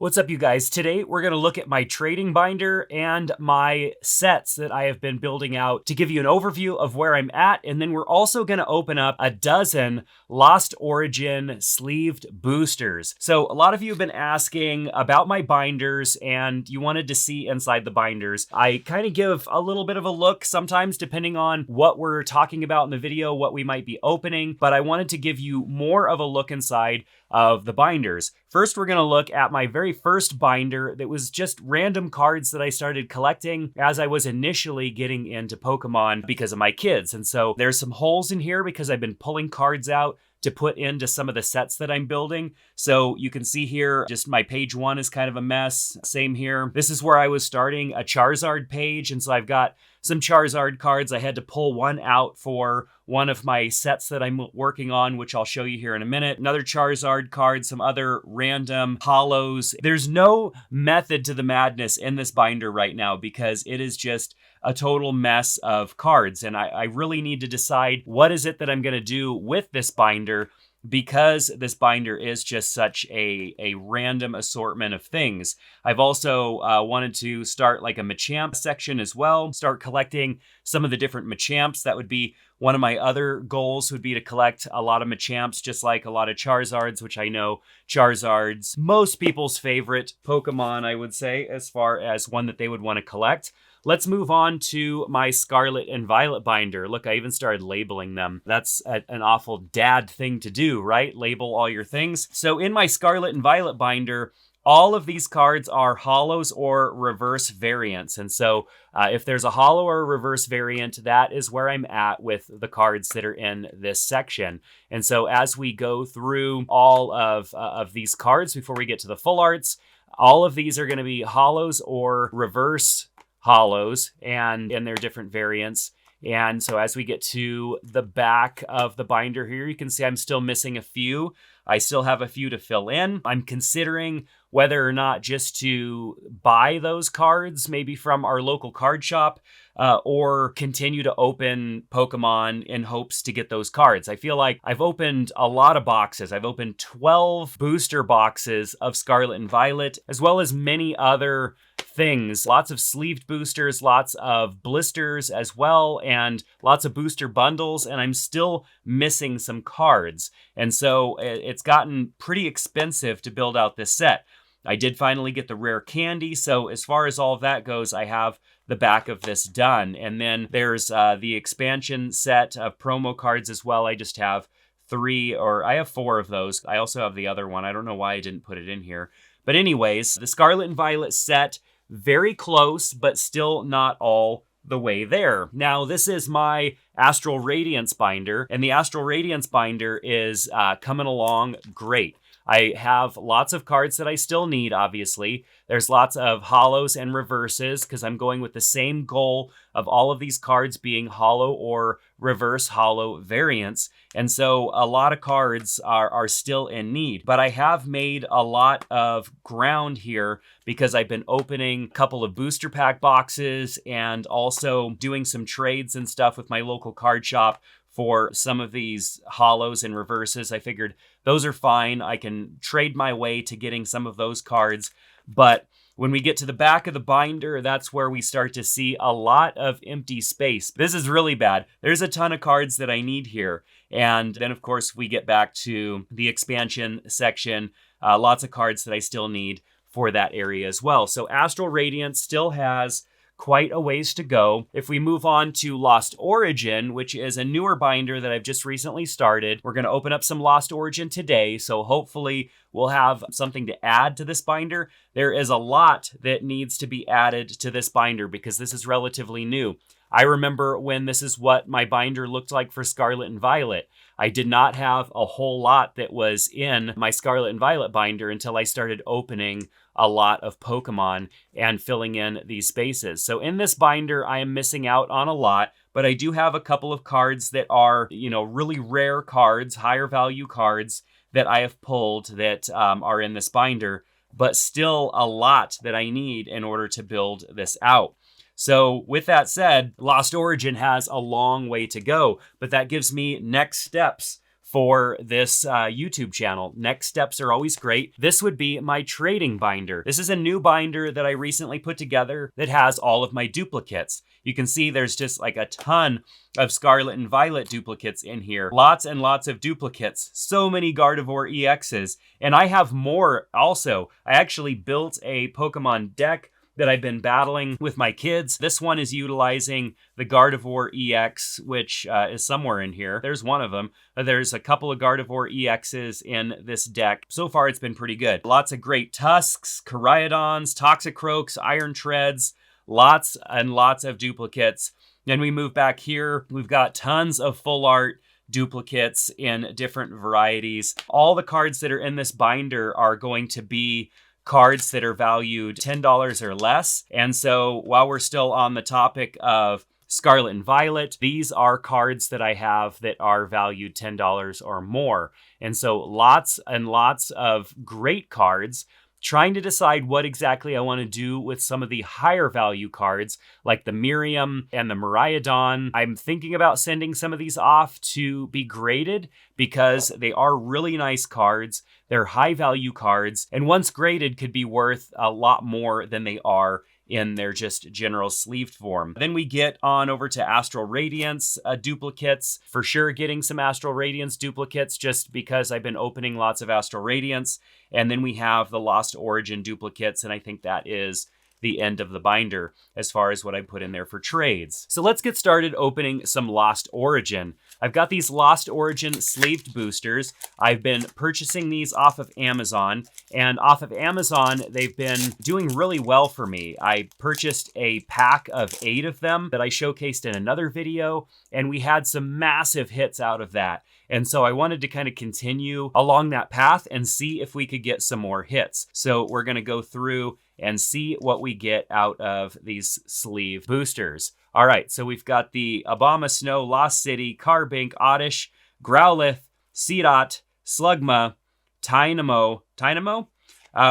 What's up, you guys? Today, we're going to look at my trading binder and my sets that I have been building out to give you an overview of where I'm at. And then we're also going to open up a dozen Lost Origin sleeved boosters. So a lot of you have been asking about my binders and you wanted to see inside the binders. I kind of give a little bit of a look sometimes depending on what we're talking about in the video, what we might be opening, but I wanted to give you more of a look inside of the binders. First, we're going to look at my very first binder that was just random cards that I started collecting as I was initially getting into Pokemon because of my kids. And so there's some holes in here because I've been pulling cards out to put into some of the sets that I'm building. So you can see here, just my page one is kind of a mess. Same here. This is where I was starting a Charizard page. And so I've got some Charizard cards. I had to pull one out for one of my sets that I'm working on, which I'll show you here in a minute. Another Charizard card, some other random hollows. There's no method to the madness in this binder right now because it is just a total mess of cards. And I really need to decide what is it that I'm going to do with this binder, because this binder is just such a random assortment of things. I've also wanted to start like a Machamp section as well, start collecting some of the different Machamps. That would be one of my other goals, would be to collect a lot of Machamps, just like a lot of Charizards, which I know Charizard's most people's favorite Pokemon, I would say, as far as one that they would want to collect. Let's move on to my Scarlet and Violet binder. Look, I even started labeling them. That's an awful dad thing to do, right? Label all your things. So in my Scarlet and Violet binder, all of these cards are holos or reverse variants. And so if there's a holo or a reverse variant, that is where I'm at with the cards that are in this section. And so as we go through all of these cards before we get to the full arts, all of these are going to be holos or reverse holos and in their different variants. And so as we get to the back of the binder here, you can see I'm still missing a few. I still have a few to fill in. I'm considering whether or not just to buy those cards, maybe from our local card shop, or continue to open Pokemon in hopes to get those cards. I feel like I've opened a lot of boxes. I've opened 12 booster boxes of Scarlet and Violet, as well as many other things. Lots of sleeved boosters, lots of blisters as well, and lots of booster bundles, and I'm still missing some cards. And so it's gotten pretty expensive to build out this set. I did finally get the rare candy, so as far as all of that goes, I have the back of this done. And then there's the expansion set of promo cards as well. I just have I have 4 of those. I also have the other one. I don't know why I didn't put it in here. But anyways, the Scarlet and Violet set, very close, but still not all the way there. Now, this is my Astral Radiance binder, and the Astral Radiance binder is coming along great. I have lots of cards that I still need, obviously. There's lots of holos and reverses because I'm going with the same goal of all of these cards being holo or reverse holo variants. And so a lot of cards are still in need. But I have made a lot of ground here because I've been opening a couple of booster pack boxes and also doing some trades and stuff with my local card shop for some of these holos and reverses. I figured those are fine. I can trade my way to getting some of those cards. But when we get to the back of the binder, that's where we start to see a lot of empty space. This is really bad. There's a ton of cards that I need here. And then, of course, we get back to the expansion section. Lots of cards that I still need for that area as well. So Astral Radiance still has quite a ways to go. If we move on to Lost Origin, which is a newer binder that I've just recently started, we're going to open up some Lost Origin today, so hopefully we'll have something to add to this binder. There is a lot that needs to be added to this binder because this is relatively new. I remember when this is what my binder looked like for Scarlet and Violet. I did not have a whole lot that was in my Scarlet and Violet binder until I started opening a lot of Pokemon and filling in these spaces. So in this binder, I am missing out on a lot, but I do have a couple of cards that are, really rare cards, higher value cards that I have pulled that are in this binder, but still a lot that I need in order to build this out. So with that said, Lost Origin has a long way to go, but that gives me next steps for this YouTube channel. Next steps are always great. This would be my trading binder. This is a new binder that I recently put together that has all of my duplicates. You can see there's just like a ton of Scarlet and Violet duplicates in here. Lots and lots of duplicates. So many Gardevoir EXs. And I have more also. I actually built a Pokemon deck that I've been battling with my kids. This one is utilizing the Gardevoir EX, which is somewhere in here. There's one of them. There's a couple of Gardevoir EXs in this deck. So far, it's been pretty good. Lots of great Tusks, Caryodons, Toxicroaks, Iron Treads, lots and lots of duplicates. Then we move back here. We've got tons of full art duplicates in different varieties. All the cards that are in this binder are going to be cards that are valued $10 or less. And so while we're still on the topic of Scarlet and Violet, these are cards that I have that are valued $10 or more. And so lots and lots of great cards. Trying to decide what exactly I want to do with some of the higher value cards, like the Miriam and the Miraidon. I'm thinking about sending some of these off to be graded because they are really nice cards. They're high value cards, and once graded could be worth a lot more than they are in their just general sleeved form. Then we get on over to Astral Radiance duplicates. For sure getting some Astral Radiance duplicates just because I've been opening lots of Astral Radiance. And then we have the Lost Origin duplicates, and I think that is the end of the binder as far as what I put in there for trades. So let's get started opening some Lost Origin. I've got these Lost Origin sleeved boosters. I've been purchasing these off of Amazon, and off of Amazon, they've been doing really well for me. I purchased a pack of 8 of them that I showcased in another video, and we had some massive hits out of that. And so I wanted to kind of continue along that path and see if we could get some more hits. So we're going to go through and see what we get out of these sleeve boosters. All right, so we've got the Abomasnow, Lost City, Carbink, Oddish, Growlithe, Seedot, Slugma, Tynamo.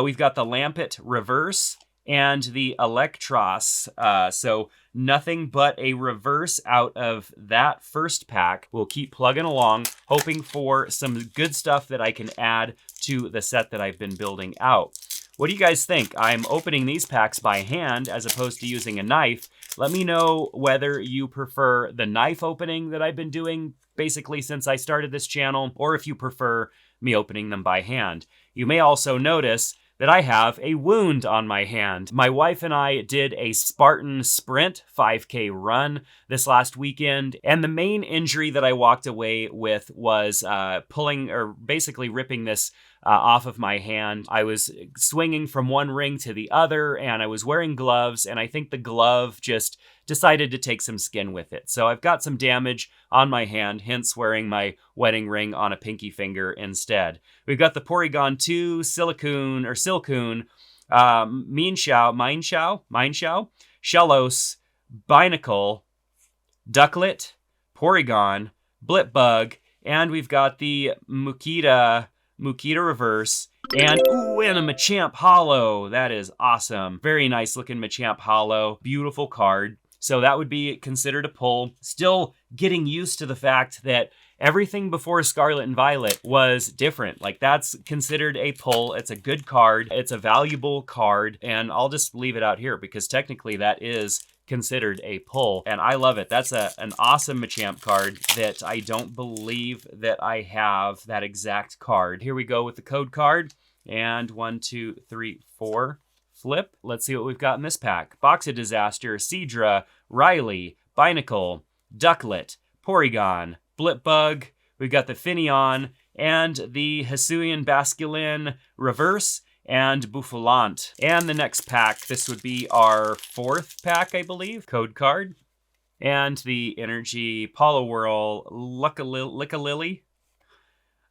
We've got the Lampet Reverse and the Electros. So nothing but a reverse out of that first pack. We'll keep plugging along, hoping for some good stuff that I can add to the set that I've been building out. What do you guys think? I'm opening these packs by hand as opposed to using a knife. Let me know whether you prefer the knife opening that I've been doing basically since I started this channel, or if you prefer me opening them by hand. You may also notice that I have a wound on my hand. My wife and I did a Spartan Sprint 5K run this last weekend, and the main injury that I walked away with was pulling, or basically ripping this off of my hand. I was swinging from one ring to the other, and I was wearing gloves, and I think the glove just decided to take some skin with it. So I've got some damage on my hand, hence wearing my wedding ring on a pinky finger instead. We've got the Porygon 2, Silcoon, Mienshao, Shellos, Binacle, Ducklet, Porygon, Blipbug, and we've got the Mukita Reverse, and a Machamp Hollow. That is awesome. Very nice looking Machamp Hollow. Beautiful card. So that would be considered a pull. Still getting used to the fact that everything before Scarlet and Violet was different. Like, that's considered a pull. It's a good card. It's a valuable card. And I'll just leave it out here because technically that is considered a pull, and I love it. That's an awesome Machamp card that I don't believe that I have that exact card. Here we go with the code card, and 1, 2, 3, 4, flip. Let's see what we've got in this pack. Box of Disaster, Seadra, Riley, Binacle, Ducklet, Porygon, Blipbug. We've got the Finneon and the Hisuian Basculin Reverse, and Bouffalant. And the next pack, this would be our 4th pack, I believe, code card. And the Energy Poliwhirl, Lickalily,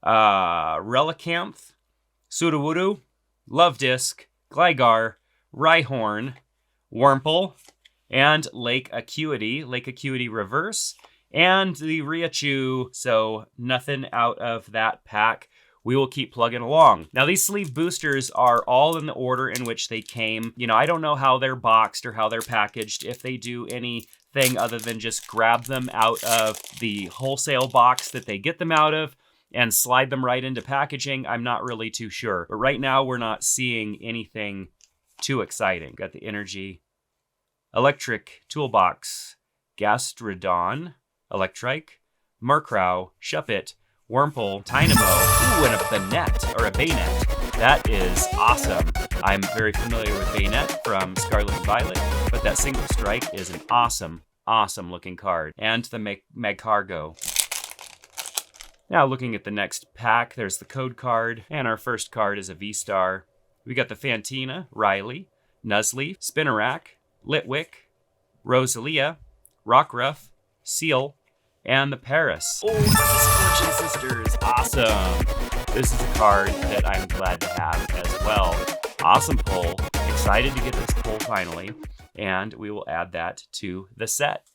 Relicanth, Sudowoodo, Love Disc, Gligar, Rhyhorn, Wurmple, and Lake Acuity Reverse, and the Raichu. So nothing out of that pack. We will keep plugging along. Now, these sleeve boosters are all in the order in which they came. You know, I don't know how they're boxed or how they're packaged, if they do anything other than just grab them out of the wholesale box that they get them out of, and slide them right into packaging, I'm not really too sure. But right now, we're not seeing anything too exciting. Got the Energy, Electric, Toolbox, Gastrodon, Electrike, Murkrow, Shuppet, Wurmple, Tynamo, ooh, and a Banette, or a Bayonet. That is awesome. I'm very familiar with Bayonet from Scarlet and Violet, but that Single Strike is an awesome looking card. And the Magcargo. Now looking at the next pack, there's the code card, and our first card is a V-Star. We got the Fantina, Riley, Nuzleaf, Spinarak, Litwick, Rosalia, Rockruff, Seal, and the Paris. Oh, the Scorching Sisters. Awesome. This is a card that I'm glad to have as well. Awesome pull. Excited to get this pull finally. And we will add that to the set.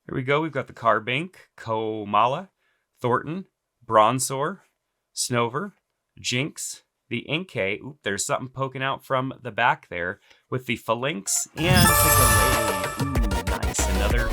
Here we go. We've got the Carbink, Komala, Thornton, Bronzor, Snover, Jinx, the Inkay. Oop, there's something poking out from the back there with the Phalanx and the Gallade. Ooh, nice. Another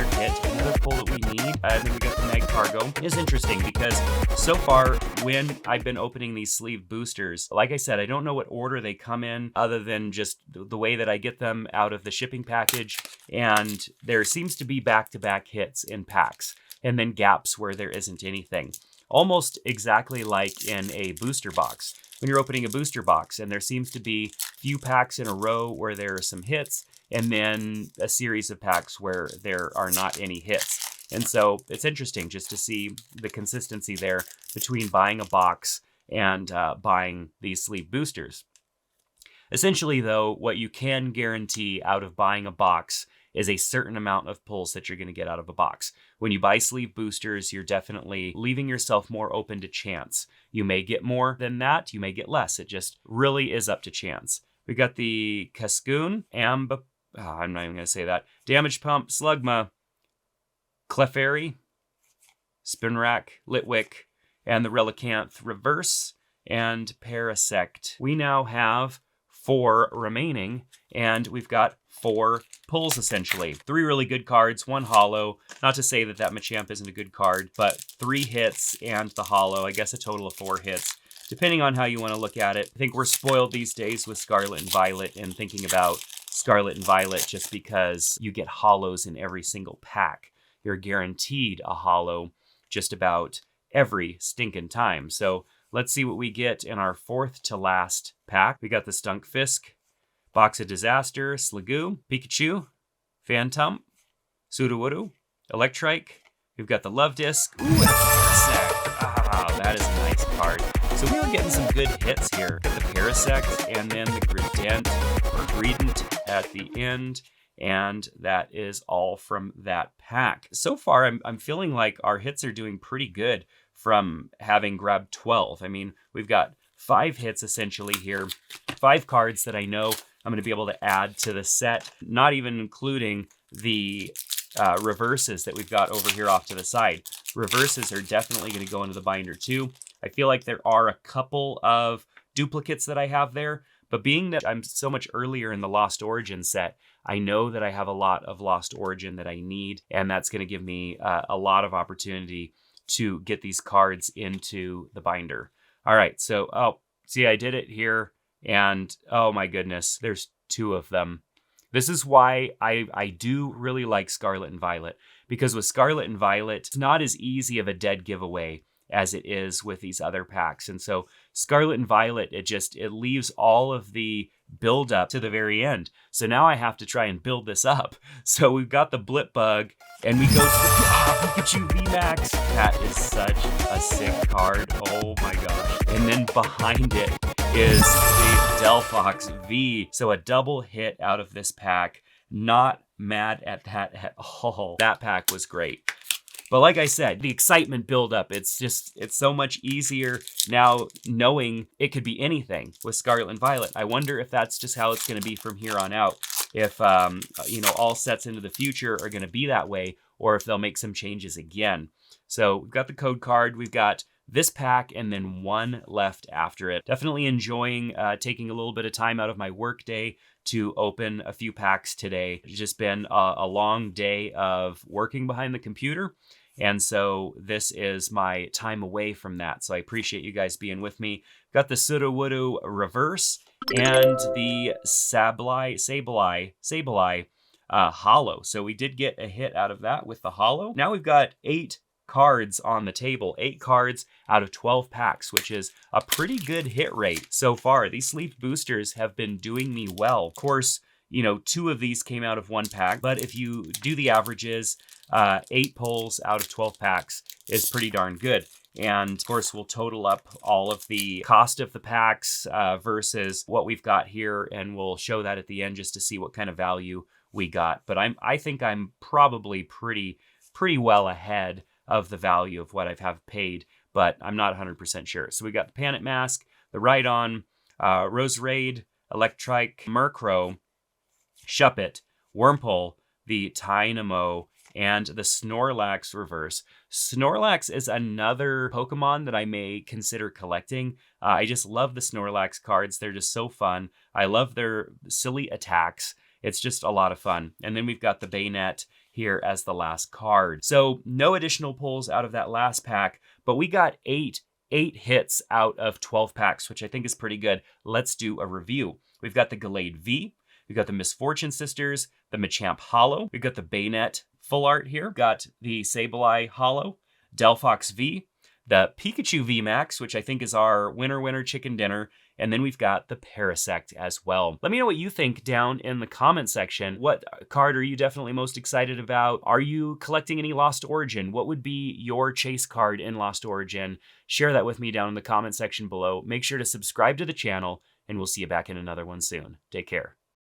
hit, another pull that we need. And then we got the Magcargo. It's interesting because so far when I've been opening these sleeve boosters, like I said, I don't know what order they come in other than just the way that I get them out of the shipping package. And there seems to be back-to-back hits in packs and then gaps where there isn't anything. Almost exactly like in a booster box. When you're opening a booster box and there seems to be few packs in a row where there are some hits and then a series of packs where there are not any hits. And so it's interesting just to see the consistency there between buying a box and buying these sleeve boosters. Essentially, though, what you can guarantee out of buying a box is a certain amount of pulls that you're going to get out of a box. When you buy sleeve boosters, you're definitely leaving yourself more open to chance. You may get more than that, you may get less. It just really is up to chance. We got the Cascoon, I'm not even going to say that. Damage Pump, Slugma, Clefairy, Spinarak, Litwick, and the Relicanth Reverse, and Parasect. We now have 4 remaining, and we've got 4 pulls essentially. 3 really good cards, 1 holo. Not to say that Machamp isn't a good card, but 3 hits and the holo. I guess a total of 4 hits, depending on how you want to look at it. I think we're spoiled these days with Scarlet and Violet and thinking about Scarlet and Violet just because you get holos in every single pack. You're guaranteed a holo just about every stinking time. So let's see what we get in our 4th to last pack. We got the Stunkfisk, Box of Disaster, Sliggoo, Pikachu, Phantump, Sudowoodo, Electrike. We've got the Love Disc. Ooh, and a Parasect. Ah, that is a nice card. So we were getting some good hits here. Got the Parasect and then the Greedent at the end. And that is all from that pack. So far, I'm feeling like our hits are doing pretty good from having grabbed 12. I mean, we've got 5 hits essentially here, 5 cards that I know I'm going to be able to add to the set, not even including the reverses that we've got over here off to the side. Reverses are definitely going to go into the binder too. I feel like there are a couple of duplicates that I have there, but being that I'm so much earlier in the Lost Origin set, I know that I have a lot of Lost Origin that I need, and that's going to give me a lot of opportunity to get these cards into the binder. All right, so, see, I did it here, and oh my goodness, there's 2 of them. This is why I do really like Scarlet and Violet, because with Scarlet and Violet, it's not as easy of a dead giveaway as it is with these other packs. And so Scarlet and Violet, it leaves all of the build up to the very end. So now I have to try and build this up. So we've got the Blip Bug, and we go to the Pikachu VMAX. That is such a sick card. Oh my gosh. And then behind it is the Delphox V. So a double hit out of this pack. Not mad at that at all. That pack was great. But like I said, the excitement buildup, it's so much easier now knowing it could be anything with Scarlet and Violet. I wonder if that's just how it's going to be from here on out. If, all sets into the future are going to be that way, or if they'll make some changes again. So we've got the code card, we've got this pack, and then 1 left after it. Definitely enjoying taking a little bit of time out of my work day to open a few packs today. It's just been a long day of working behind the computer And so this is my time away from that. So I appreciate you guys being with me. Got the Sudowoodo reverse and the Sableye hollow. So we did get a hit out of that with the hollow. Now we've got 8 cards on the table, 8 cards out of 12 packs, which is a pretty good hit rate so far. These sleeve boosters have been doing me well. Of course, you know, 2 of these came out of 1 pack, but if you do the averages, 8 pulls out of 12 packs is pretty darn good. And of course, we'll total up all of the cost of the packs versus what we've got here, and we'll show that at the end just to see what kind of value we got. But I think I'm probably pretty well ahead of the value of what I have paid, but I'm not 100% sure. So we got the Planet Mask, the Rhydon, Roserade, Electrike, Murkrow, Shuppet, Wurmple, the Tynamo, and the Snorlax reverse. Snorlax is another Pokemon that I may consider collecting. I just love the Snorlax cards. They're just so fun. I love their silly attacks. It's just a lot of fun. And then we've got the Bayonet here as the last card. So no additional pulls out of that last pack, but we got 8 hits out of 12 packs, which I think is pretty good. Let's do a review. We've got the Gallade V, we've got the Misfortune Sisters, the Machamp Hollow, we've got the Bayonet full art here, got the Sableye Hollow, Delphox V, the Pikachu VMAX, which I think is our winner chicken dinner, and then we've got the Parasect as well. Let me know what you think down in the comment section. What card are you definitely most excited about? Are you collecting any Lost Origin? What would be your chase card in Lost Origin? Share that with me down in the comment section below. Make sure to subscribe to the channel, and we'll see you back in another one soon. Take care.